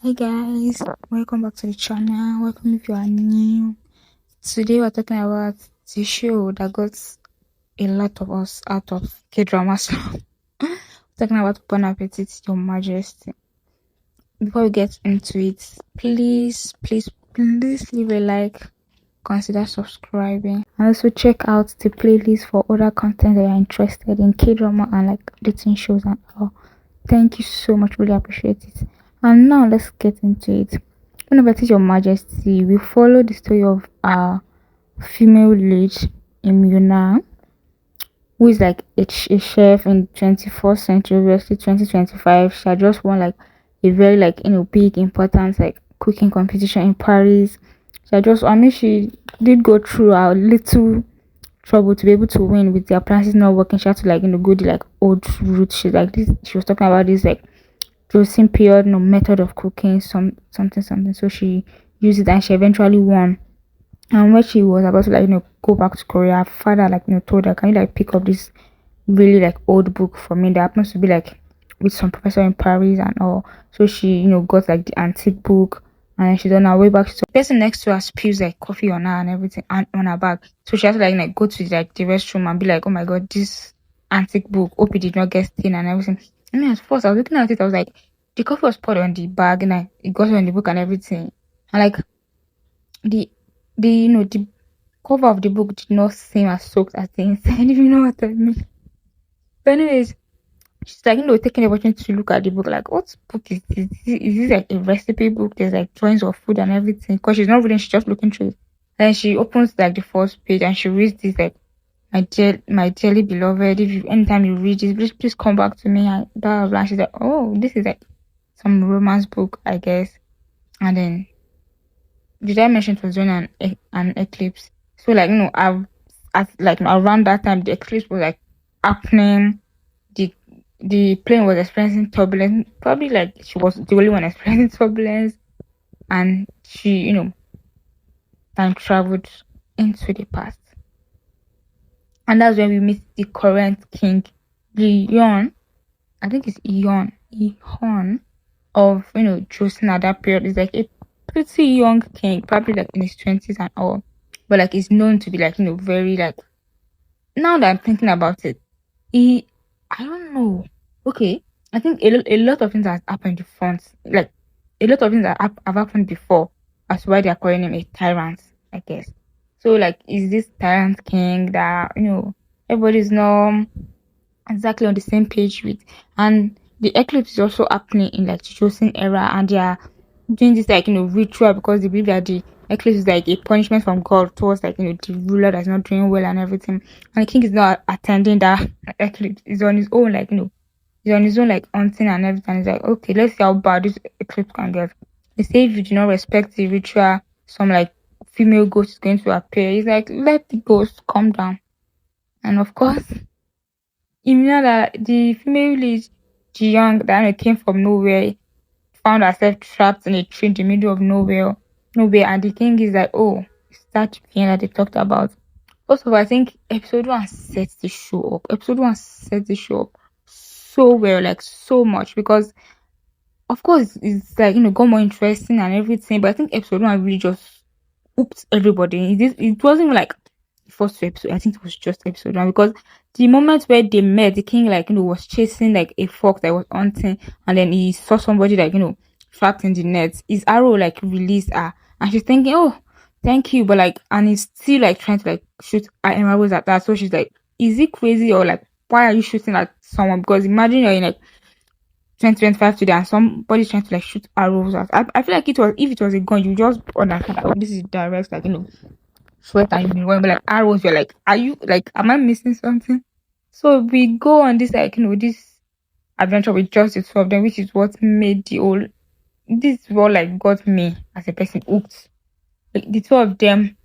Hi guys, welcome back to the channel. Welcome if you are new. Today we're talking about the show that got a lot of us out of K-drama. So talking about Bon Appetit, Your Majesty. Before we get into it, please leave a like, consider subscribing, and also check out the playlist for other content that you're interested in K-drama and like dating shows and all. Thank you so much, really appreciate it. And now let's get into it. Whenever it is Your Majesty, we follow the story of our female lead in Yuna, who is like a chef in 21st century, obviously 2025. She had just won like a very big important like cooking competition in Paris. She did go through a little trouble to be able to win with the appliances not working. She had to go the like old route. She was talking about this like joseon period, method of cooking, something. So she used it and she eventually won. And when she was about to go back to Korea, her father told her, "Can you pick up this really old book for me that happens to be with some professor in Paris and all?" So she got the antique book, and then she's on her way back. So the person next to her spills coffee on her and everything and on her bag. So she has to go to the restroom and be like, "Oh my god, this antique book, hope it did not get stained and everything." I mean, at first I was looking at it, I was like, the coffee was poured on the bag and it got on the book and everything. And the the cover of the book did not seem as soaked as the inside, if you know what I mean. But anyways, she's taking the opportunity to look at the book, what book is this? Is this a recipe book? There's drawings of food and everything. Because she's not reading, she's just looking through it. And she opens the first page and she reads this my dearly beloved, if you anytime you read this, please come back to me and blah blah blah. She's like, oh, this is some romance book, I guess. And then did I mention it was during an eclipse? So around that time the eclipse was happening. The the plane was experiencing turbulence. Probably she was the only one experiencing turbulence, and she time traveled into the past, and that's when we meet the current king, Leon. I think it's Eon of Joseon at that period. Is a pretty young king, probably in his 20s and all, but is known to be very now that I'm thinking about it, he I don't know. Okay, I think a lot of things have happened in front, a lot of things that have happened before. That's why they are calling him a tyrant, I guess. So is this tyrant king that everybody's not exactly on the same page with? And the eclipse is also happening in the Joseon era, and they are doing this ritual because they believe that the eclipse is a punishment from God towards the ruler that's not doing well and everything. And the king is not attending that eclipse. He's on his own, he's on his own hunting and everything. He's like, okay, let's see how bad this eclipse can get. They say if you do not respect the ritual, some female ghost is going to appear. He's like, let the ghost calm down. And of course, you know that the female lead, Ji-young, that came from nowhere, found herself trapped in a tree in the middle of nowhere, and the king is like, oh, it's that thing that they talked about. First of all, I think episode one sets the show up. Episode one sets the show up so well, so much, because of course it's got more interesting and everything, but I think episode one really just hooked everybody. It wasn't even the first two episodes. I think it was just episode one, because the moment where they met, the king was chasing a fox that was hunting, and then he saw somebody trapped in the net. His arrow released her, and she's thinking, oh, thank you, but and he's still trying to shoot arrows at that. So she's like, is he crazy, or why are you shooting at someone? Because imagine you're in 2025 today and somebody's trying to shoot arrows at. I feel it was, if it was a gun, you just understand that, oh, this is direct, sweat and you've been running, but arrows, you're are you am I missing something? So we go on this this adventure with just the two of them, which is what made this is what got me as a person hooked. The two of them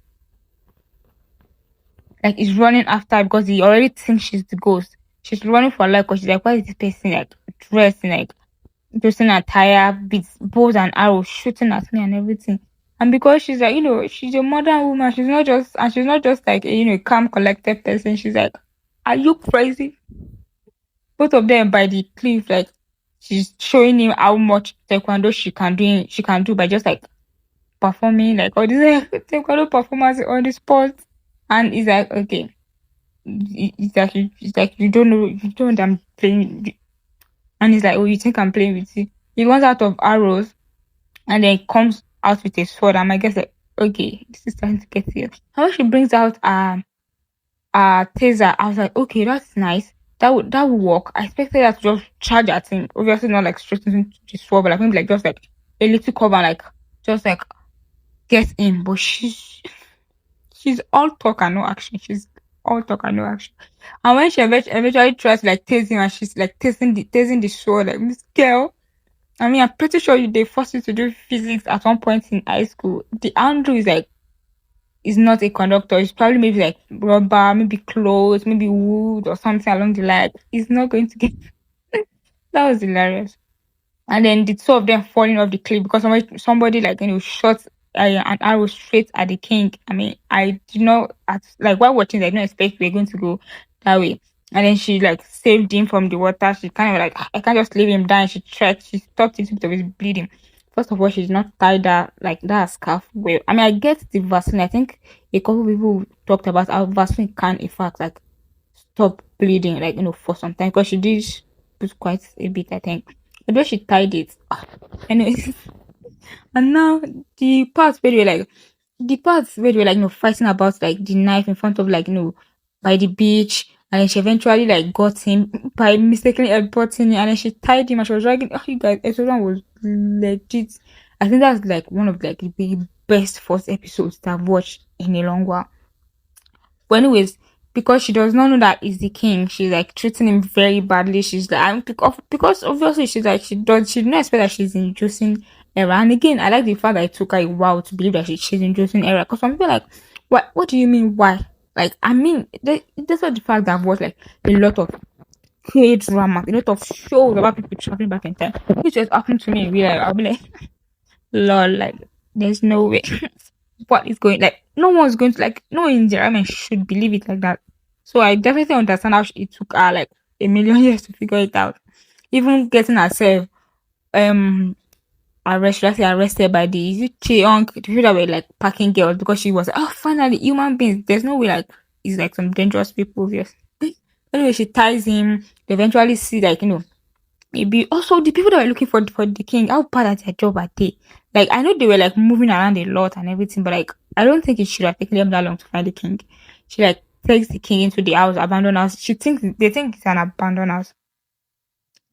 is running after her because he already thinks she's the ghost. She's running for life because she's like, why is this person dressed in dressing attire with bows and arrows shooting at me and everything? And because she's she's a modern woman, she's not just a calm, collected person. She's like, are you crazy? Both of them by the cliff, she's showing him how much taekwondo she can do by just like performing like all these taekwondo performance on the spot. And he's like, okay, it's like you don't know, you don't know that I'm playing. And he's like, oh, you think I'm playing with you? He runs out of arrows and then comes out with a sword. And I guess like, okay, this is starting to get serious. And when she brings out taser, I was like, okay, that's nice. That would work. I expected her to just charge at him. Obviously not like straight into the sword, but like maybe like just like a little cover, like just like get in. But she's all talk and no action. She's all talk and no action. And when she eventually tries to like tase him, and she's like tasing the sword, like this girl. I mean, I'm pretty sure they forced you to do physics at one point in high school. The Andrew is like is not a conductor. It's probably maybe like rubber, maybe clothes, maybe wood or something along the line. It's not going to get. That was hilarious. And then the two of them falling off the cliff because somebody like shot an arrow straight at the king. I mean, I did not like while watching, I didn't expect we were going to go that way. And then she like saved him from the water. She kind of like, I can't just leave him down. She tried. She stopped it of his bleeding. First of all, she's not tied that like that scarf well. I mean, I get the vaccine. I think a couple people talked about how vaccine can in fact like stop bleeding, like for some time because she did put quite a bit, I think. Although she tied it. Anyways, and now the parts where they were like fighting about like the knife in front of like by the beach, and then she eventually like got him by mistakenly headbutting him, and then she tied him and she was dragging. Oh, you guys, episode one was legit. I think that's like one of like the best first episodes that I've watched in a long while. But anyways, because she does not know that he's the king, she's like treating him very badly. She's like, and because obviously she's like she did not expect that she's in Joseon era. And again, I like the fact that it took her a while to believe that she's in Joseon era. Because some people are like, what do you mean why? Like I mean, that's what the fact that I've watched like a lot of K drama, a lot of shows about people traveling back in time. Which just happened to me in real life. I'll be like, lol, like there's no way. What is going like no one's going to like no one in the environment should believe it like that. So I definitely understand how it took her like a million years to figure it out. Even getting herself arrested by the is it Cheong, the people that were like packing girls because she was like, oh finally human beings. There's no way like it's like some dangerous people, obvious. Anyway, she ties him. They eventually see like maybe also the people that were looking for the king, how bad at their job are they? Like I know they were like moving around a lot and everything, but like I don't think it should have taken them that long to find the king. She like takes the king into the house, abandoned house. They think it's an abandoned house.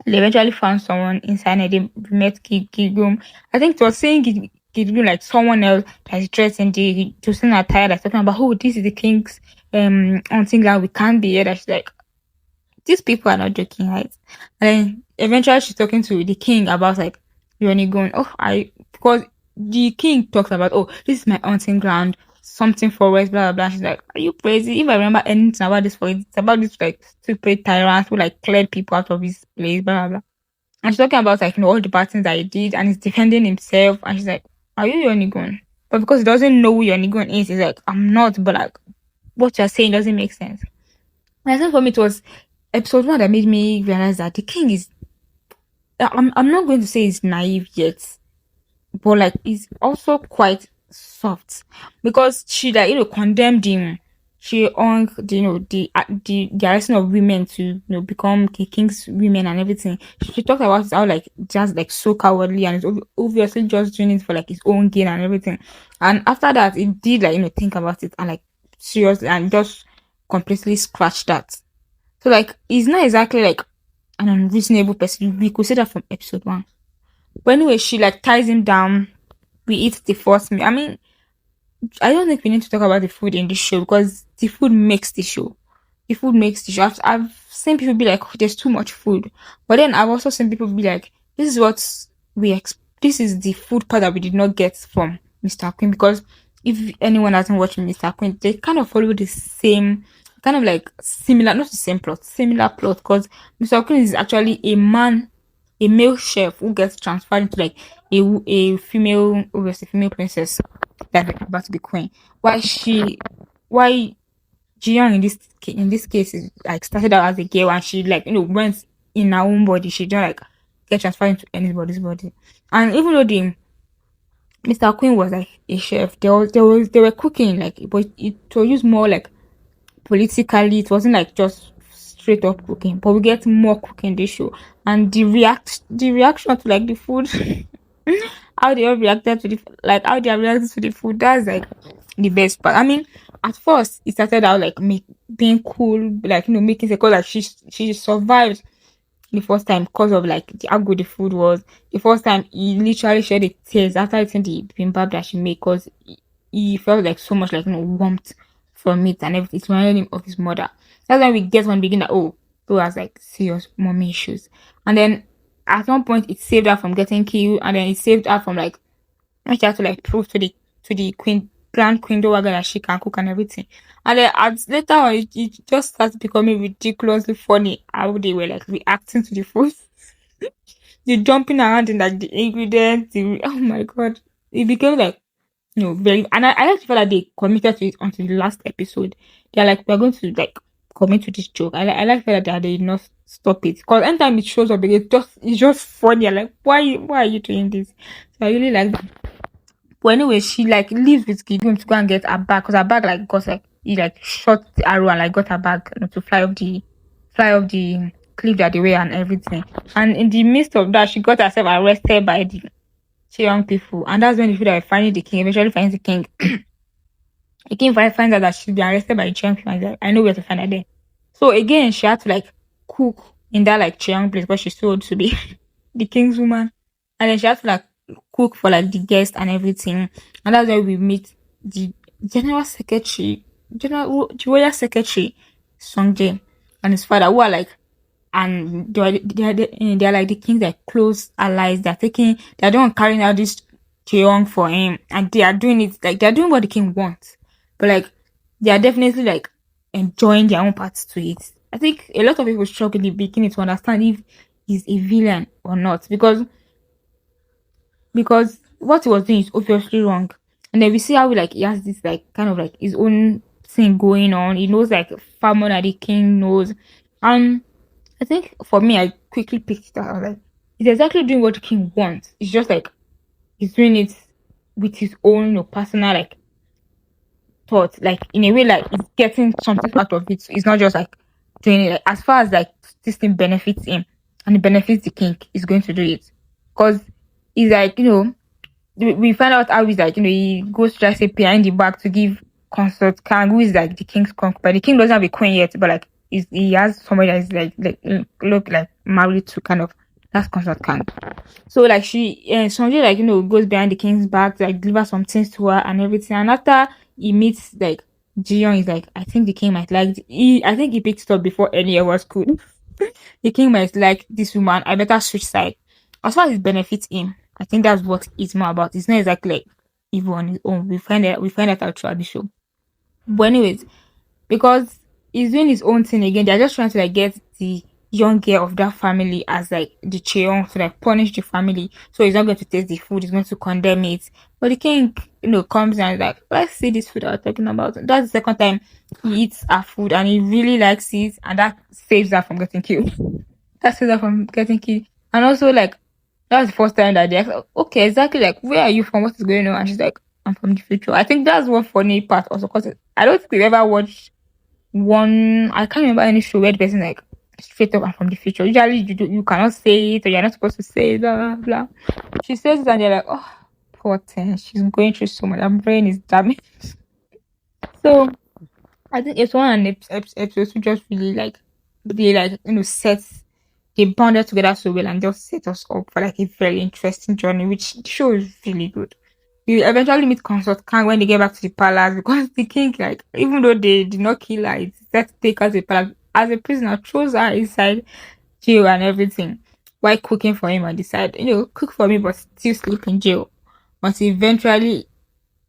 They eventually found someone inside and they met Gigum. I think it was saying Gigum like someone else that's dressed in the Joseon attire that's talking about oh this is the king's hunting ground, we can't be here. That she's like these people are not joking, right? And then eventually she's talking to the king about like you're only going, because the king talks about this is my hunting ground, something forest, blah blah blah. She's like, are you crazy? If I remember anything about this forest, it's about this like stupid tyrant who like cleared people out of his place, blah blah blah. And she's talking about like all the bad things that he did and he's defending himself and she's like, are you Yonigun? But because he doesn't know who Yonigun is, he's like, I'm not, but like what you're saying doesn't make sense. And I think for me it was episode one that made me realize that the king is I'm not going to say he's naive yet, but like he's also quite soft because she like condemned him. She on the arresting of women to become the king's women and everything. She talked about how like just like so cowardly and it's obviously just doing it for like his own gain and everything. And after that, he did like think about it and like seriously and just completely scratched that. So like he's not exactly like an unreasonable person. We could say that from episode one. But anyway, she like ties him down. We eat the first meal. I mean, I don't think we need to talk about the food in this show because the food makes the show. The food makes the show. I've seen people be like, oh, there's too much food. But then I've also seen people be like, this is what this is the food part that we did not get from Mr. Queen. Because if anyone hasn't watched Mr. Queen, they kind of follow the same kind of like similar, not the same plot, similar plot. Because Mr. Queen is actually a male chef who gets transferred into like a female, obviously female princess that's like about to be queen. Why Jiyoung in this case is like started out as a girl and she like went in her own body. She didn't like get transferred into anybody's body. And even though the Mr. Queen was like a chef, they were cooking like, but it was used more like politically. It wasn't like just straight up cooking, but we get more cooking in this show. And the reaction to like the food, how they all reacted to the, like how they are reacting to the food, that's like the best part. I mean, at first it started out like being cool, like, making sense, because like she survived the first time because of like how good the food was. The first time he literally shed the tears after eating the bibimbap that she made, because he felt like so much like, warmth from it and everything. It reminded him of his mother. That's when we get one begin that, oh, who has like serious mommy issues. And then at one point it saved her from getting killed, and then it saved her from like when she had to like prove to the queen, grand queen dowager, that she can cook and everything. And then later on, it just starts becoming ridiculously funny how they were like reacting to the food. The jumping around in like the ingredients. Oh my god, it became like, very. And I like the fact that they committed to it until the last episode. They're like, we're going to like commit to this joke. I like the fact that they did not stop it, because anytime it shows up, it's just funny. I'm like, why are you doing this? So I really like that. But anyway, she like leaves with Gideon to go and get her bag, because her bag like got like, he like shot the arrow and like got her bag, to fly off the cliff that they were and everything. And in the midst of that, she got herself arrested by the young people, and that's when the people that were finding the king eventually finds the king. The king finds out that she's been arrested by the young people, and he's like, I know where to find her there. So again, she had to like cook in that like young place, because she's told to be the king's woman. And then she had to like cook for like the guests and everything. And that's where we meet the general secretary, the royal secretary, Song Jae, and his father, who are like, and they're like the king's like close allies. They're the one carrying out this Cheong for him, and they are doing it like they're doing what the king wants, but like they are definitely like enjoying their own parts to it. I think a lot of people struggle in the beginning to understand if he's a villain or not, because what he was doing is obviously wrong. And then we see how like he has this like kind of like his own thing going on. He knows like far more than the king knows. And I think for me, I quickly picked it up. I was like, he's exactly doing what the king wants. It's just like he's doing it with his own, personal like thoughts, like in a way like he's getting something out of it. So it's not just like doing it, like as far as like this thing benefits him and it benefits the king, he's going to do it. Because he's like, we find out how he's like, he goes to just say behind the back to give consort Kang, who is like the king's concubine. The king doesn't have a queen yet, but like he has somebody that is look like married to kind of, that's consort Kang. So like somebody like, goes behind the king's back to like deliver some things to her and everything. And after he meets like Jiyeon, he's like, I think the king might like I think he picked it up before any of us could. The king might like this woman. I better switch side. As far as it benefits him, I think that's what it's more about. It's not exactly like evil on his own. We find that out throughout the show. But anyways, because he's doing his own thing again, they're just trying to like get the young girl of that family as like the Cheong to like punish the family. So he's not going to taste the food, he's going to condemn it. But the king, comes and is like, let's see this food I was talking about. That's the second time he eats our food and he really likes it, and that saves her from getting killed. That saves her from getting killed. And also like that's the first time that they ask, okay, exactly like where are you from? What is going on? And she's like, I'm from the future. I think that's one funny part also, because I don't think we've ever watched one. I can't remember any show where the person like straight up, I'm from the future. Usually you cannot say it, or you're not supposed to say it, blah blah blah. She says it and they're like, oh, poor thing, she's going through so much, her brain is damaged. So I think it's one of the episodes who just really like they like sets, they bonded together so well and just set us up for like a very interesting journey, which the show is really good. We eventually meet Consort Kang when they get back to the palace, because the king, like, even though they did not kill her, it's set to take her to the palace as a prisoner, throws her inside jail and everything, while cooking for him and decide, cook for me but still sleep in jail. But he eventually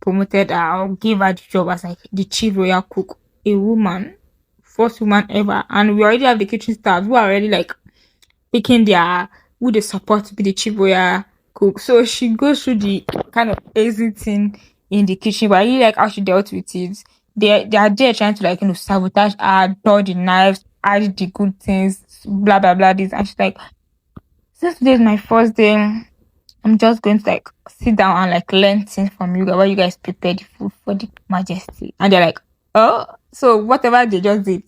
promoted her or gave her the job as like the chief royal cook, a woman, first woman ever. And we already have the kitchen staff who are already like picking their who they support to be the chief royal cook. So she goes through the kind of exiting in the kitchen, but I really like how she dealt with it. They are there trying to like sabotage her, door the knives, add the good things, blah blah blah. This, and she's like, since today is my first day, I'm just going to like sit down and like learn things from you guys while you guys prepare the food for the majesty. And they're like, oh, so whatever they just did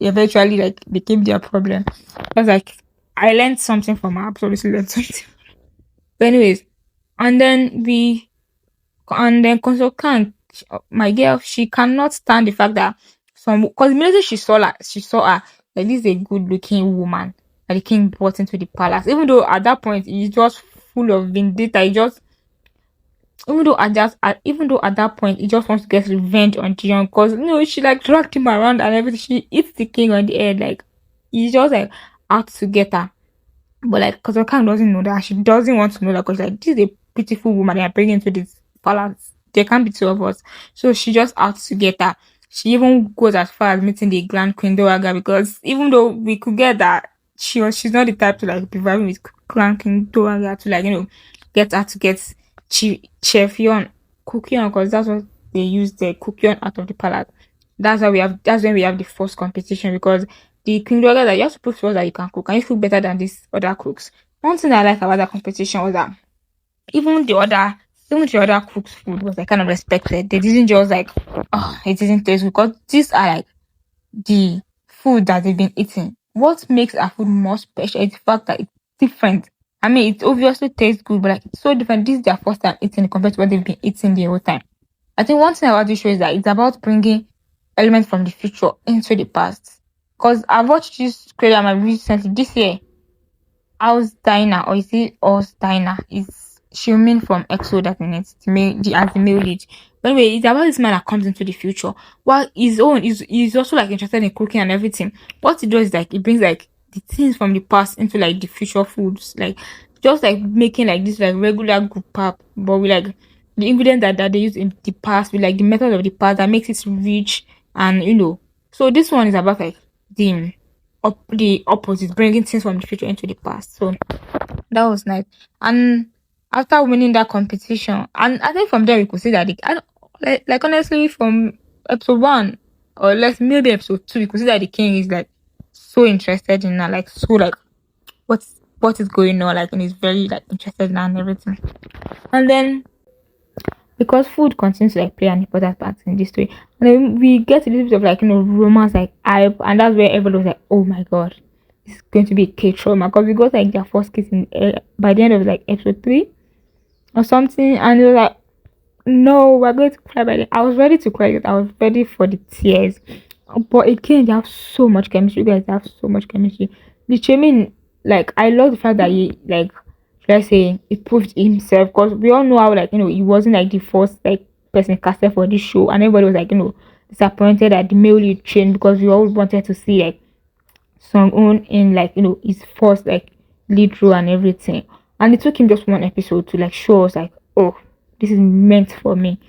eventually like became their problem. I was like, I learned something from her, absolutely learned something. But anyways, and then we and then consultant, my girl, she cannot stand the fact that some because immediately she saw her like this is a good looking woman that the king brought into the palace. Even though at that point he just full of vendetta, he just even though at that point he just wants to get revenge on Dion because she like dragged him around and everything. She hits the king on the head like he's just like out to get her. But like, because Okang doesn't know that, she doesn't want to know that because like this is a beautiful woman they are bringing into this palace. There can't be two of us. So she just out to get her. She even goes as far as meeting the Grand Queen Dowaga because even though we could get that, she's not the type to like be vibing with Grand Queen Dowaga to like, get her to get Chef Yon, Cookion, because that's what they use the Cookion out of the palace. That's when we have the first competition because the King Dowaga that you have to prove to us that you can cook and you cook better than these other cooks. One thing I like about that competition was that even the other even the other cooks' food was like kind of respected. They didn't just like, oh, it didn't taste good because these are like the food that they've been eating. What makes our food more special is the fact that it's different. I mean, it obviously tastes good, but like it's so different. This is their first time eating it compared to what they've been eating the whole time. I think one thing about this show is that it's about bringing elements from the future into the past. Because I watched this Korean recently this year. House Diner, or is it House Diner? Is Xiumin from EXO that in it, as the male lead. But anyway, it's about this man that comes into the future. While his own is also like interested in cooking and everything. What he does is like he brings like the things from the past into like the future foods. Like just like making like this like regular group pap, but with like the ingredients that they use in the past, with like the method of the past that makes it rich and So this one is about like the opposite, bringing things from the future into the past. So that was nice. And after winning that competition, and I think from there we could see that like honestly from episode one or less maybe episode two, we could see that the king is like so interested in her, like so like what is going on, like and he's very like interested in her and everything. And then because food continues to like play an important part in this story. And then we get a little bit of like romance like hype, and that's where everyone was like, oh my god, it's going to be a K trauma because we got like their first kiss in by the end of like episode 3 or something, and it was like, no, we're going to cry by the I was ready to cry. I was ready for the tears. But again, they have so much chemistry. You guys have so much chemistry. The Chairman, like, I love the fact that he, like, let's say, he proved himself because we all know how, like, he wasn't like the first, like, person casted for this show, and everybody was like, disappointed at the male lead train because we all wanted to see, like, Song Un in, like, his first, like, lead role and everything. And it took him just one episode to, like, show us, like, oh, this is meant for me.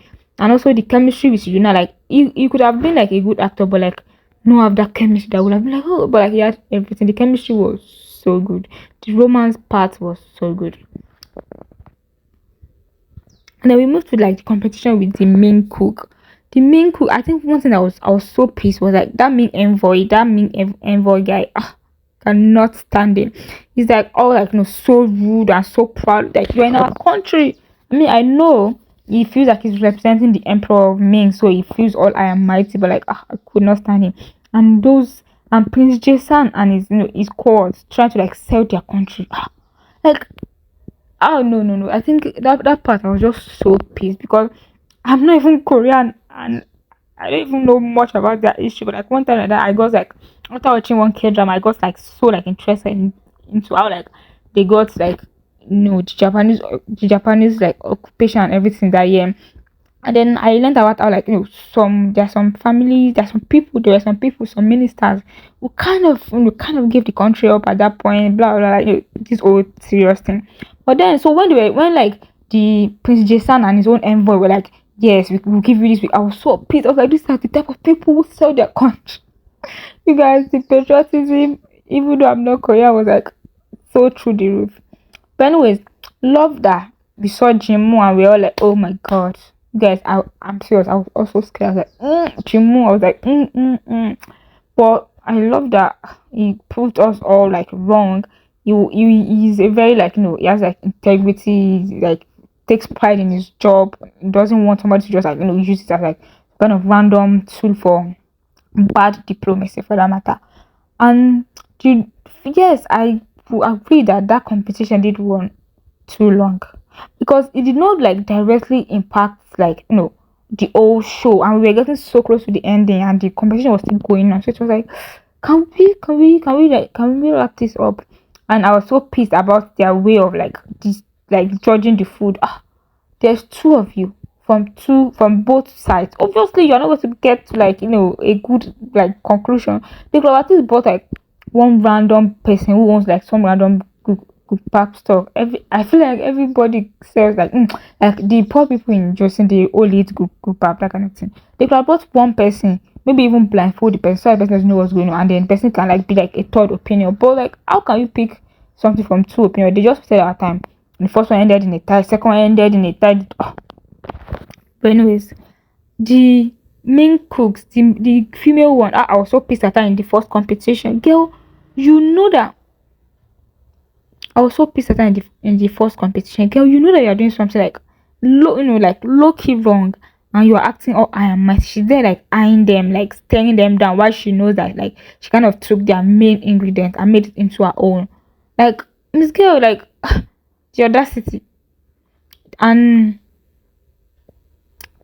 And also the chemistry with Yuna, like he could have been like a good actor, but like no have that chemistry that would have been like, oh, but like he had everything. The chemistry was so good. The romance part was so good. And then we moved to like the competition with the main cook. The main cook, I think one thing that I was so pissed was like that main envoy guy. Cannot stand him. He's like all like so rude and so proud. Like you're in our country. I mean, I know he feels like he's representing the emperor of Ming, so he feels all I am mighty. But like, I could not stand him. And those and Prince Jason and his cohorts trying to like sell their country. Like, oh no. I think that part I was just so pissed because I'm not even Korean and I don't even know much about that issue. But like one time like that, I got like after watching one K drama, I got like so like interested into how like they got like the Japanese like occupation and everything that year. And then I learned about how like there's some families, some people, some ministers who kind of gave the country up at that point, blah blah, like this whole serious thing. But then so when like the Prince Jason and his own envoy were like, yes, we'll give you this. I was so pissed. I was like, these are the type of people who sell their country. You guys, the patriotism, even though I'm not Korean, was like so through the roof. But anyways, love that we saw Jimu and we were all like, oh my god. Guys, I'm serious. I was also scared. I was like, Jimu. I was like. But I love that he proved us all like wrong. he's a very like he has like integrity, like takes pride in his job. He doesn't want somebody to just like use it as like kind of random tool for bad diplomacy for that matter. And the, yes, I agree that that competition did run too long because it did not like directly impact like the whole show, and we were getting so close to the ending and the competition was still going on. So it was like, can we wrap this up? And I was so pissed about their way of like this, like judging the food. There's two of you from both sides. Obviously you're not going to get to like a good like conclusion. They could have at least bought like one random person who wants like some random good pap stuff. I feel like everybody sells like the poor people in Joseon, they all eat good pap, that kind of thing. They could have bought one person, maybe even blindfold the person so the person doesn't know what's going on, and then the person can like be like a third opinion. But like, how can you pick something from two opinions? They just said our time. The first one ended in a tie, second one ended in a tie. But anyways, the main cooks, the female one, I was so pissed at her in the first competition. Girl, you know that I was so pissed at her in the first competition. Girl, you know that you're doing something like like low key wrong, and you're acting all I am mighty. She's there like eyeing them, like staring them down, while she knows that like she kind of took their main ingredient and made it into her own. Like, Miss Girl, like the audacity. And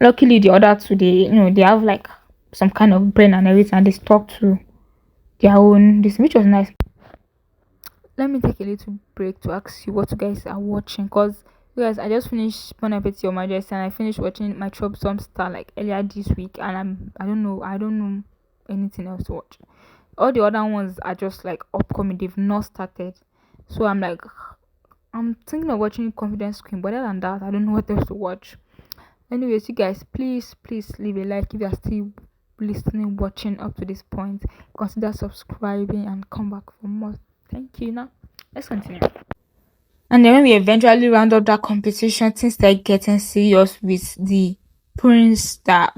luckily the other two, they have like some kind of brain and everything, and they stuck to their own this, which was nice. Let me take a little break to ask you what you guys are watching, because you guys, I just finished Bon Appetit on Majesty, and I finished watching my Troublesome Star like earlier this week, and I don't know anything else to watch. All the other ones are just like upcoming, they've not started. So I'm thinking of watching Confidence Queen, but other than that, I don't know what else to watch. Anyways, you guys, please leave a like if you are still listening, watching up to this point. Consider subscribing and come back for more. Thank you. Now, let's continue. And then when we eventually round up that competition, things start getting serious with the prince that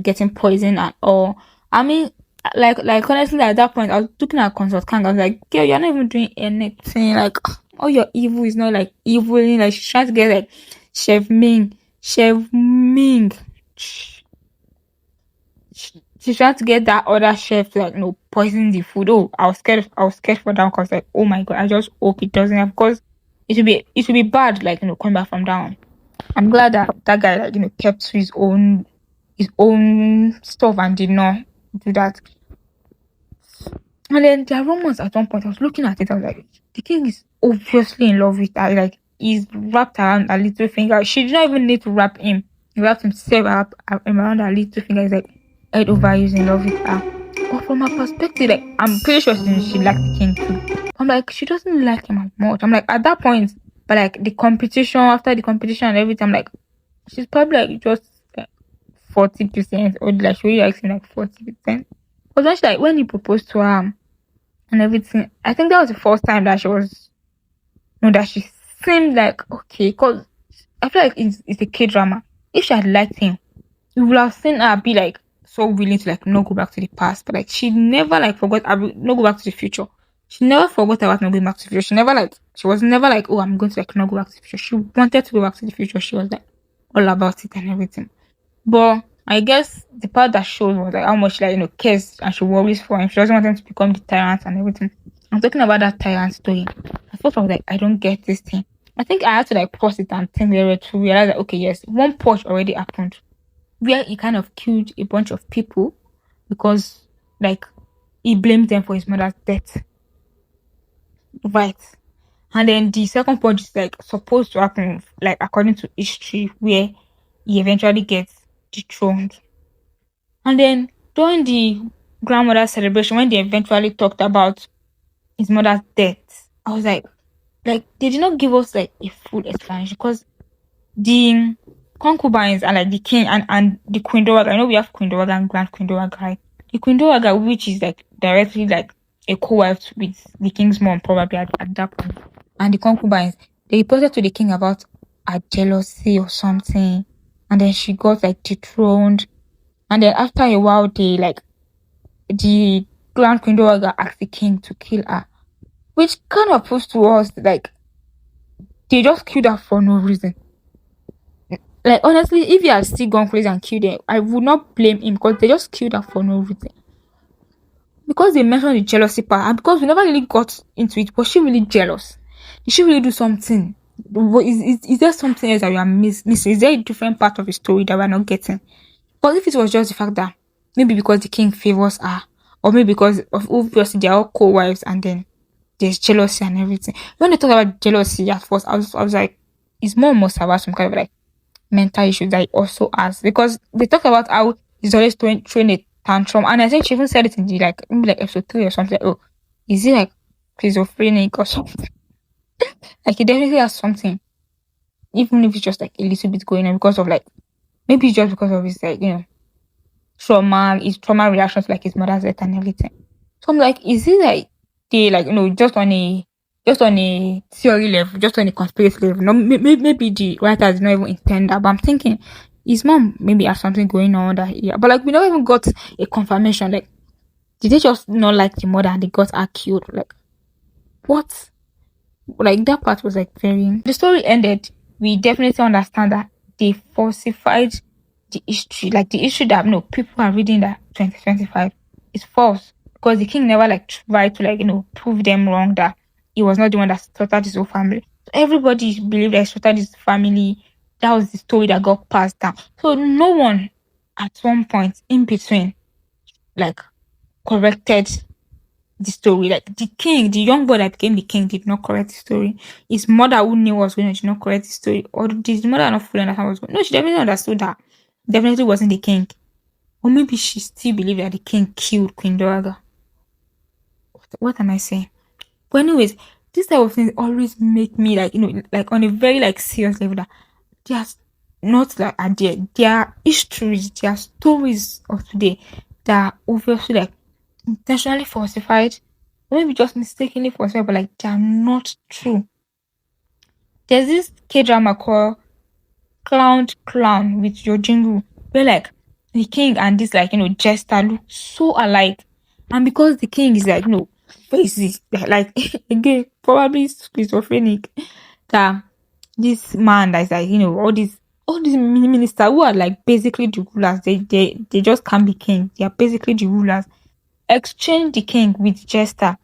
getting poisoned and all. I mean, like honestly, at that point, I was looking at Consort Kang. I was like, girl, you're not even doing anything. Like, all your evil is not like evil. Like, she's trying to get like Chef Ming. She's trying to get that other chef to like poison the food. Oh, I was scared for that because like, oh my god, I just hope it doesn't have, because it will be bad, like coming back from down. I'm glad that that guy like kept to his own stuff and did not do that. And then there are rumors at one point. I was looking at it. I was like, the king is obviously in love with her. Like, he's wrapped around her little finger. She did not even need to wrap him. He wrapped himself around her little finger. He's like head over. He's in love with her. But from her perspective, like, I'm pretty sure she liked the king too. I'm like, she doesn't like him as much. I'm like, at that point, but like the competition, after the competition and everything, I'm like, she's probably like just 40%, or like she really likes him like 40%. Because when he proposed to her and everything, I think that was the first time that that she seemed like okay. Because I feel like it's a K drama. If she had liked him, you would have seen her be like so willing to like not go back to the past. But like, she never like forgot. I will not go back to the future. She never forgot about not going back to the future. She was never like, oh, I'm going to like not go back to the future. She wanted to go back to the future. She was like all about it and everything. But I guess the part that shows was like how much like cares and she worries for him. She doesn't want him to become the tyrant and everything. I'm talking about that tyrant story. At first I was like, I don't get this thing. I think I had to like pause it and think there to realize that okay, yes, one purge already happened where he kind of killed a bunch of people because like he blamed them for his mother's death. Right. And then the second purge is like supposed to happen like according to history where he eventually gets dethroned. And then during the grandmother celebration, when they eventually talked about his mother's death, I was like they did not give us like a full explanation because the concubines and like the king and the Queen Dowager. I know we have Queen Dowager and Grand Queen Dowager. Right? The Queen Dowager, which is like directly like a co-wife with the king's mom, probably at that point, and the concubines, they reported to the king about a jealousy or something, and then she got like dethroned. And then after a while, the Grand Queen Dowager asked the king to kill her. which kind of proves to us like they just killed her for no reason. Like honestly, if he had still gone crazy and killed her, I would not blame him because they just killed her for no reason. Because they mentioned the jealousy part, and because we never really got into it, was she really jealous? Did she really do something? Is there something else that we are missing? Is there a different part of the story that we're not getting? But if it was just the fact that maybe because the king favors her, or maybe because of obviously they're all co-wives and then there's jealousy and everything. When they talk about jealousy at first, I was like, it's more must about some kind of like mental issues that he also has because they talk about how he's always throwing a tantrum, and I think she even said it in the like maybe like episode 3 or something. Like, oh, is he like schizophrenic or something? Like he definitely has something, even if it's just like a little bit going on because of like maybe it's just because of his like his trauma reactions like his mother's death and everything. So I'm like, is it like they like just on a theory level, just on a conspiracy level? No, maybe the writer did not even intend that, but I'm thinking his mom maybe has something going on that yeah. But like we never even got a confirmation. Like, did they just not like the mother and they got her killed? Like what? Like that part was like very the story ended. We definitely understand that they falsified the history, like the history that no people are reading that 2025 is false because the king never like tried to like prove them wrong that he was not the one that slaughtered his whole family. So everybody believed that he slaughtered his family. That was the story that got passed down. So no one at one point in between like corrected the story. Like the king, the young boy that became the king did not correct the story. His mother who knew what was going on did not correct the story. Or did his mother not fully understand what was going on? No, she definitely understood that definitely wasn't the king. Or maybe she still believed that the king killed Queen Doraga. What am I saying? But anyways, this type of things always make me like, like on a very like serious level that there's not like are there are histories, there are stories of today that are obviously like intentionally falsified, or maybe just mistakenly falsified, but like they are not true. There's this K drama called Clown with Yojingu, where like the king and this like jester look so alike, and because the king is like faces like again probably schizophrenic, that this man that's like all these ministers who are like basically the rulers, they just can't be king. They are basically the rulers. Exchange the king with jester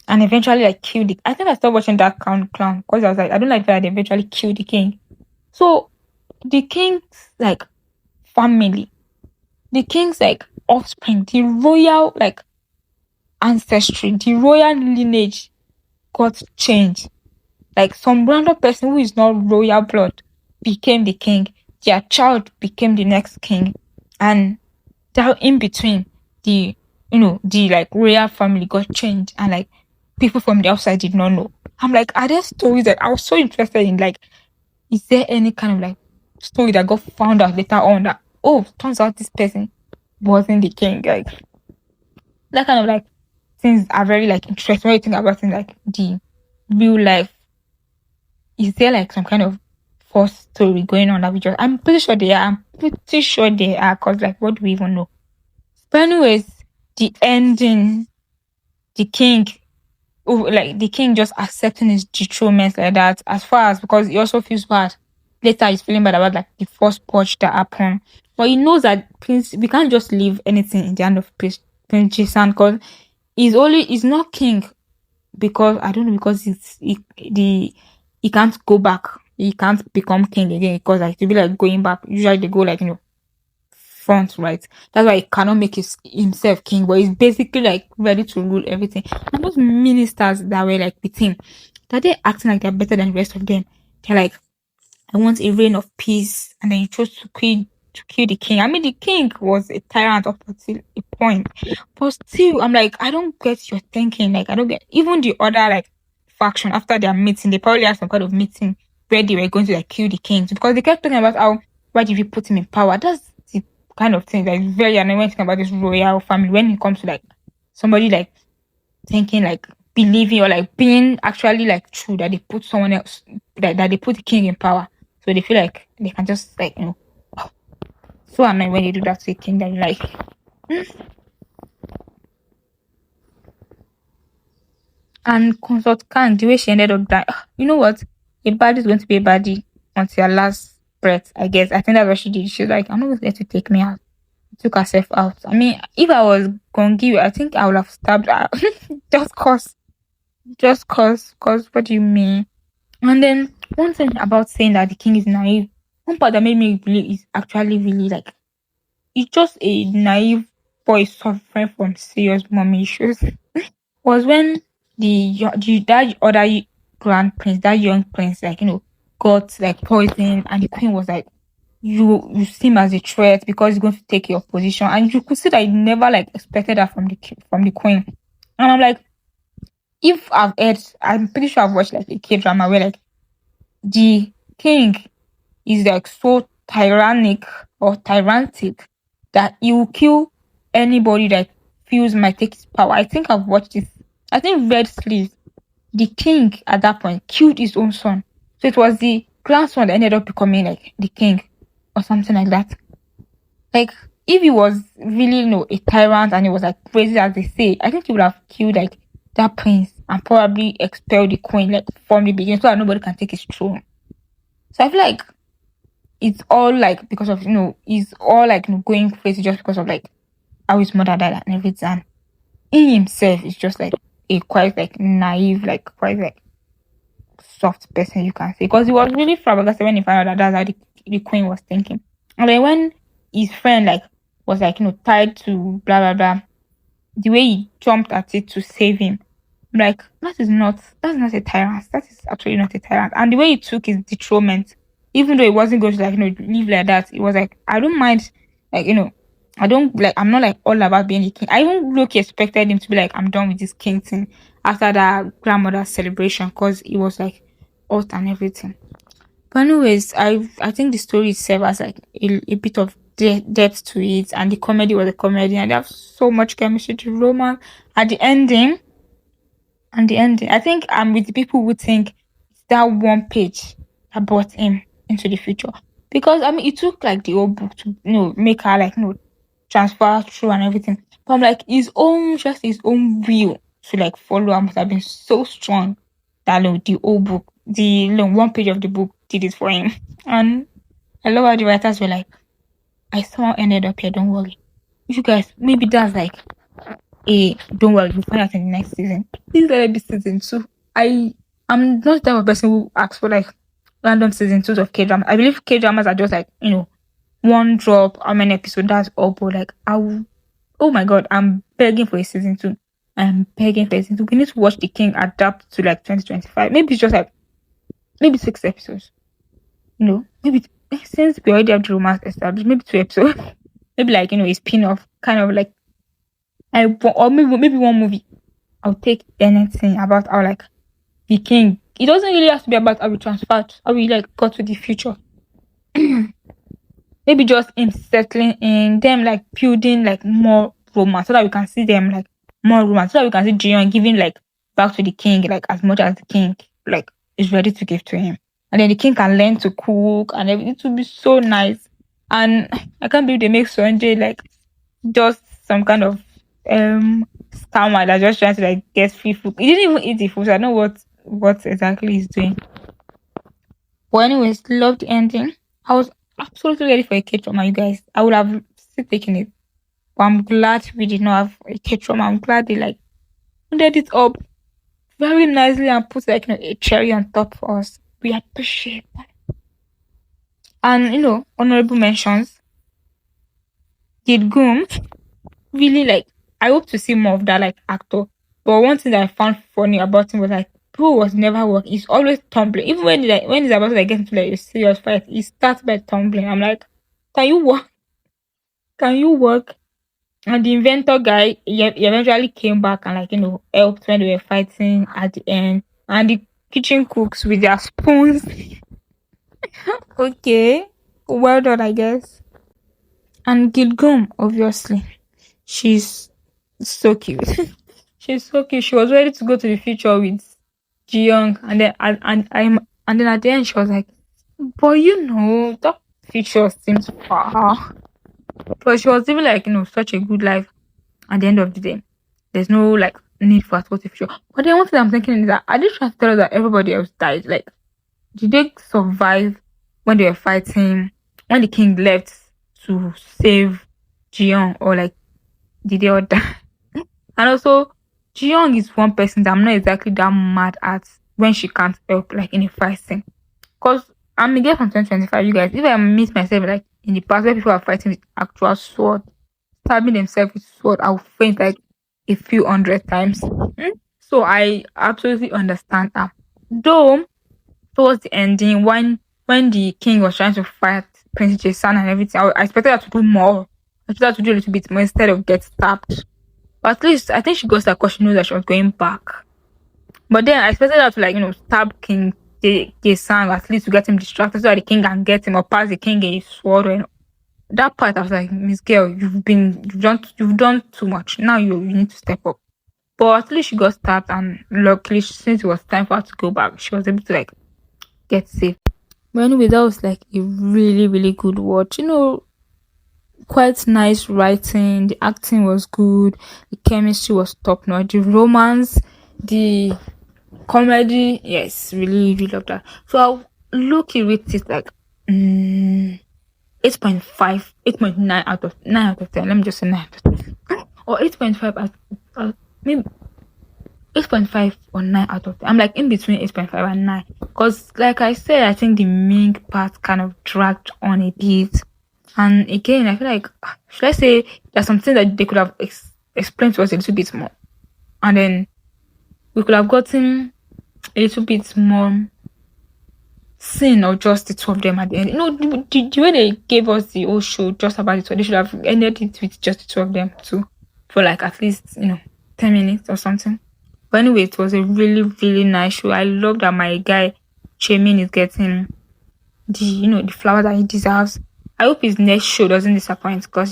and eventually like kill the. I think I stopped watching that clown because I was like, I don't like that they eventually kill the king. So the king's like family, the king's like offspring, the royal like ancestry, the royal lineage got changed. Like some random person who is not royal blood became the king. Their child became the next king, and that in between the the like royal family got changed, and like people from the outside did not know. I'm like, are there stories that I was so interested in? Like, is there any kind of like story that got found out later on that turns out this person wasn't the king? Like that kind of like things are very like interesting when you think about it, like the real life. Is there like some kind of false story going on that we just I'm pretty sure they are. I'm pretty sure they are because like what do we even know? But anyways, the ending, the king like the king just accepting his dethronement like that, as far as because he also feels bad. Later he's feeling bad about like the first purge that happened. But he knows that Prince we can't just leave anything in the hand of Prince Jason because he's not king because I don't know because he can't go back. He can't become king again because like to be like going back. Usually they go like front, right? That's why he cannot make himself king, but he's basically like ready to rule everything. And those ministers that were like with him, that they're acting like they're better than the rest of them. They're like, I want a reign of peace, and then you chose to kill the king. I mean, the king was a tyrant up until a point, but still, I'm like, I don't get your thinking. Like, I don't get even the other like faction after their meeting. They probably had some kind of meeting where they were going to like kill the king because they kept talking about how why did we put him in power? That's the kind of thing that is very annoying when thinking about this royal family when it comes to like somebody like thinking like believing or like being actually like true that they put someone else that they put the king in power. So they feel like they can just like so annoying when they do that to a king that you like. And Consort Kang, the way she ended up dying, you know what? A baddie is going to be a baddie until her last breath, I guess. I think that's what she did. She was like, I'm not going to let you take me out. Took herself out. I mean, if I was going to give, I think I would have stabbed her. just cause. Just cause. What do you mean? And then one thing about saying that the king is naive, one part that made me believe is actually really like, it's just a naive boy suffering from serious mommy issues. Was when that other grand prince, that young prince, like got like poisoned, and the queen was like, you seem as a threat because he's going to take your position, and you could see that he never like expected that from the queen. And I'm like, if I've heard, I'm pretty sure I've watched like a K drama where like the king is like so tyrannic or tyrantic that he will kill anybody that feels might take his power. I think I've watched this. I think Red Sleeves, the king at that point killed his own son. So it was the grandson that ended up becoming like the king or something like that. Like if he was really a tyrant and he was like crazy as they say, I think he would have killed like that prince and probably expelled the queen like from the beginning so that nobody can take his throne. So I feel like it's all like because of he's all like going crazy just because of like how his mother died and everything. And he himself is just like a quite like naive, like quite like soft person, you can say, because he was really flabbergasted when he found out that that's how the queen was thinking. And then when his friend like was like tied to blah blah blah, the way he jumped at it to save him, I'm like, that's not a tyrant. That is actually not a tyrant. And the way he took his dethronement, even though it wasn't going to like live like that, it was like, I don't mind, like I don't like, I'm not like all about being a king. I even look expected him to be like, I'm done with this king thing after that grandmother's celebration, because it was like hot and everything. But anyways, I think the story itself has like a bit of depth to it, and the comedy was a comedy, and they have so much chemistry to romance at the ending. And the ending, I think I'm with the people who think it's that one page that brought him into the future, because I mean it took like the whole book to make her like transfer through and everything. But I'm like, his own will to like follow her must have been so strong that the whole book, the one page of the book did it for him. And I love how the writers were like, I somehow ended up here, don't worry. You guys, maybe that's like don't worry, you'll find out in the next season. Please let it be season 2. I'm not the type of person who asks for like random season 2s of K-drama. I believe K-dramas are just like, one drop, how many episodes, that's all. But like, oh my god, I'm begging for a season 2. I'm begging for a season 2. We need to watch The King adapt to like 2025. Maybe it's just like, maybe 6 episodes. Maybe since we already have the romance established, maybe 2 episodes. Maybe like, a spin-off, kind of like, or maybe one movie. I'll take anything about how like the king. It doesn't really have to be about how we transferred, how we like got to the future. Maybe just him settling in, them like building like more romance so that we can see them like more romance, so that we can see Jiyeon giving like back to the king like as much as the king like is ready to give to him. And then the king can learn to cook and everything. It would be so nice. And I can't believe they make Sonjay like just some kind of scammer that's just trying to like get free food. He didn't even eat the food, so I don't know what exactly he's doing. But anyways, love the ending. I was absolutely ready for a K-drama, you guys. I would have still taken it. But I'm glad we did not have a K-drama. I'm glad they like ended it up very nicely and put like a cherry on top for us. We appreciate that. And honorable mentions. Kid Goom, really like, I hope to see more of that like actor. But one thing that I found funny about him was like, bro was never working. He's always tumbling. Even when he's about to like get into like a serious fight, he starts by tumbling. I'm like, can you work? Can you work? And the inventor guy, he eventually came back and like helped when they were fighting at the end. And the kitchen cooks with their spoons. Okay, well done, I guess. And Gilgum, obviously, she's so cute. She's so cute. She was ready to go to the future with Jiyoung, and then and then at the end she was like, "But that future seems far." But she was living like such a good life. At the end of the day, there's no like need for us what if future. But then one thing I'm thinking is that are they trying to tell us that everybody else died? Like, did they survive when they were fighting? When the king left to save Jiyoung, or like did they all die? And also, Jiyoung is one person that I'm not exactly that mad at when she can't help, like in a fight scene. Cause I'm a girl from 2025, you guys. If I meet myself like in the past where people are fighting with actual sword, stabbing themselves with sword, I'll faint like a few hundred times. So I absolutely understand that. Though towards the ending, when the king was trying to fight Prince Jason and everything, I expected her to do more. I expected her to do a little bit more instead of get stabbed. But at least I think she got that because she knew that she was going back. But then I expected her to like stab King Jason at least to get him distracted so that the king can get him or pass the king a sword. And that part I was like, Miss Girl, you've done too much. Now you need to step up. But at least she got stabbed, and luckily since it was time for her to go back, she was able to like get safe. But anyway, that was like a really, really good watch. Quite nice writing. The acting was good. The chemistry was top notch. The romance, the comedy, yes, really, really love that. So I'll look it rate it like 8.5, 8.9 out of 9 out of 10. Let me just say 9 out of 10. Or 8.5 maybe 8.5 or 9 out of 10. I'm like in between 8.5 and 9. Because like I said, I think the main part kind of dragged on a bit. And again, I feel like, should I say, there's something that they could have explained to us a little bit more. And then we could have gotten a little bit more scene or just the two of them at the end. The way they gave us the whole show just about it, so they should have ended it with just the two of them too. For like at least, 10 minutes or something. But anyway, it was a really, really nice show. I love that my guy, Chaemin, is getting the flower that he deserves. I hope his next show doesn't disappoint because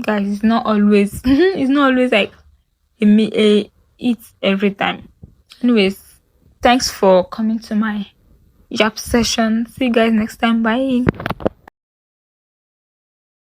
guys, it's not always it's not always like a eat every time. Anyways, thanks for coming to my Yap session. See you guys next time. Bye.